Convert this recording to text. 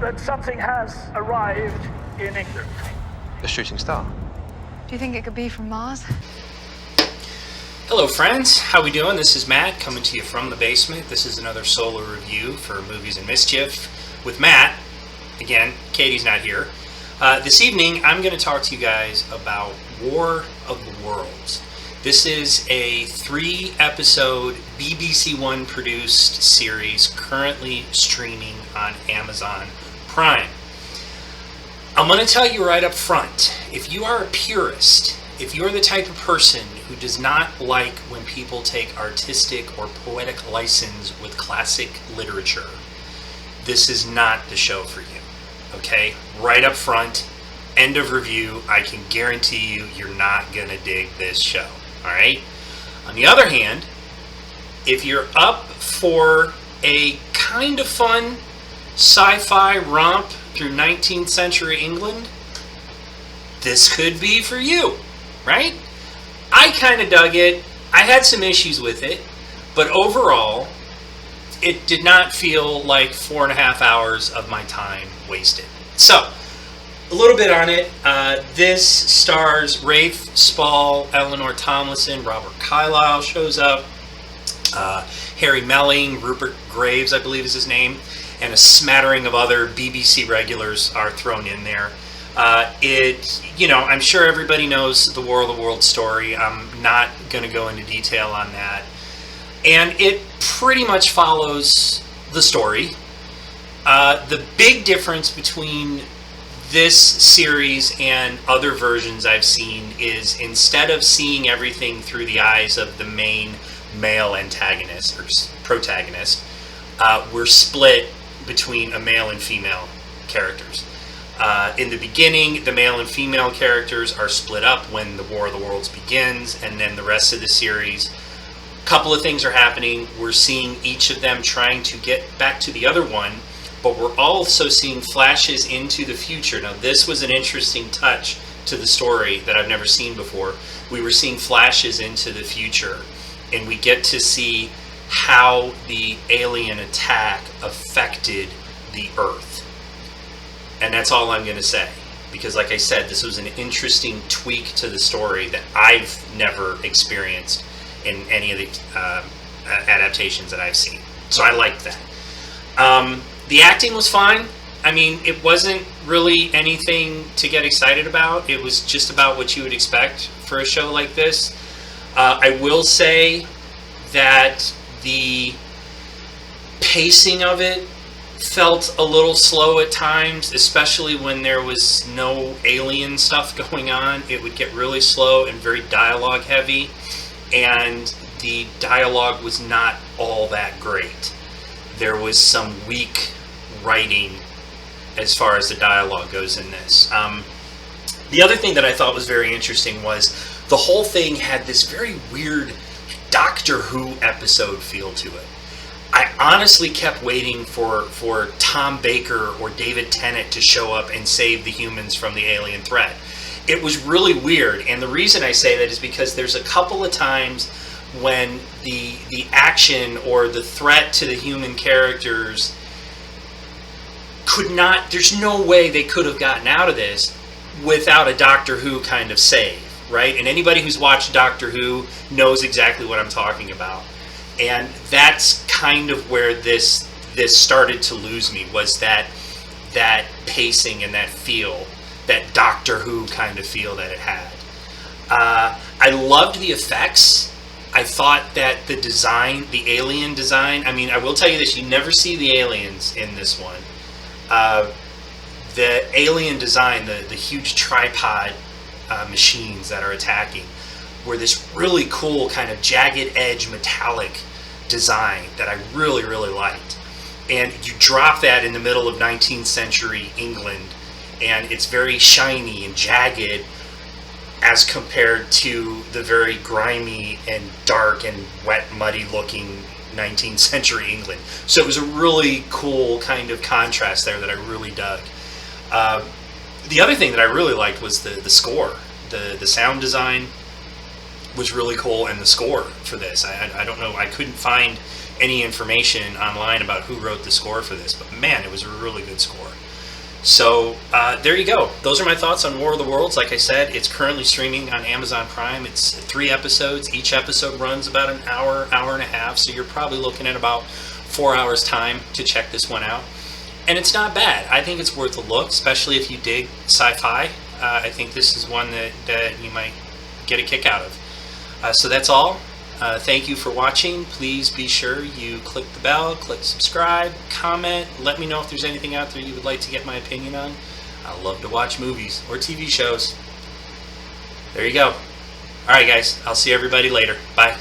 that something has arrived in England. A shooting star. Do you think it could be from Mars? Hello friends, how we doing? This is Matt coming to you from the basement. This is another solo review for Movies and Mischief with Matt. Again, Katie's not here. This evening I'm going to talk to you guys about War of the Worlds. This is a 3-episode BBC One produced series currently streaming on Amazon Prime. I'm going to tell you right up front, if you are a purist, if you're the type of person who does not like when people take artistic or poetic license with classic literature, this is not the show for you. Okay? Right up front, end of review, I can guarantee you you're not going to dig this show. Alright? On the other hand, if you're up for a kind of fun sci-fi romp through 19th century England, this could be for you. Right? I kind of dug it. I had some issues with it, but overall, it did not feel like 4.5 hours of my time wasted. So, a little bit on it. This stars Rafe Spall, Eleanor Tomlinson, Robert Carlyle shows up, Harry Melling, Rupert Graves, I believe is his name, and a smattering of other BBC regulars are thrown in there. I'm sure everybody knows the War of the Worlds story. I'm not going to go into detail on that. And it pretty much follows the story. The big difference between this series and other versions I've seen is instead of seeing everything through the eyes of the main male antagonist or protagonist, we're split between a male and female characters. In the beginning, the male and female characters are split up when the War of the Worlds begins, and then the rest of the series, a couple of things are happening. We're seeing each of them trying to get back to the other one, but we're also seeing flashes into the future. Now, this was an interesting touch to the story that I've never seen before. We were seeing flashes into the future, and we get to see how the alien attack affected the Earth. And that's all I'm going to say. Because like I said, this was an interesting tweak to the story that I've never experienced in any of the adaptations that I've seen. So I liked that. The acting was fine. I mean, it wasn't really anything to get excited about. It was just about what you would expect for a show like this. I will say that the pacing of it felt a little slow at times, especially when there was no alien stuff going on. It would get really slow and very dialogue heavy, and the dialogue was not all that great. There was some weak writing as far as the dialogue goes in this. The other thing that I thought was very interesting was the whole thing had this very weird Doctor Who episode feel to it. I honestly kept waiting for Tom Baker or David Tennant to show up and save the humans from the alien threat. It was really weird, and the reason I say that is because there's a couple of times when the action or the threat to the human characters there's no way they could have gotten out of this without a Doctor Who kind of save, right? And anybody who's watched Doctor Who knows exactly what I'm talking about. And that's kind of where this started to lose me, was that pacing and that feel, that Doctor Who kind of feel that it had. I loved the effects. I thought that the design, the alien design, I mean, I will tell you this, you never see the aliens in this one. The alien design, the huge tripod machines that are attacking, were this really cool kind of jagged edge metallic design that I really, really liked. And you drop that in the middle of 19th century England, and it's very shiny and jagged as compared to the very grimy and dark and wet, muddy looking 19th century England. So it was a really cool kind of contrast there that I really dug. The other thing that I really liked was the score. The sound design was really cool, and the score for this. I don't know, I couldn't find any information online about who wrote the score for this, but man, it was a really good score. So there you go. Those are my thoughts on War of the Worlds. Like I said, it's currently streaming on Amazon Prime. It's 3 episodes. Each episode runs about an hour, hour and a half. So you're probably looking at about 4 hours time to check this one out. And it's not bad. I think it's worth a look, especially if you dig sci-fi. I think this is one that you might get a kick out of. So that's all. Thank you for watching. Please be sure you click the bell, click subscribe, comment. Let me know if there's anything out there you would like to get my opinion on. I love to watch movies or TV shows. There you go. Alright guys, I'll see everybody later. Bye.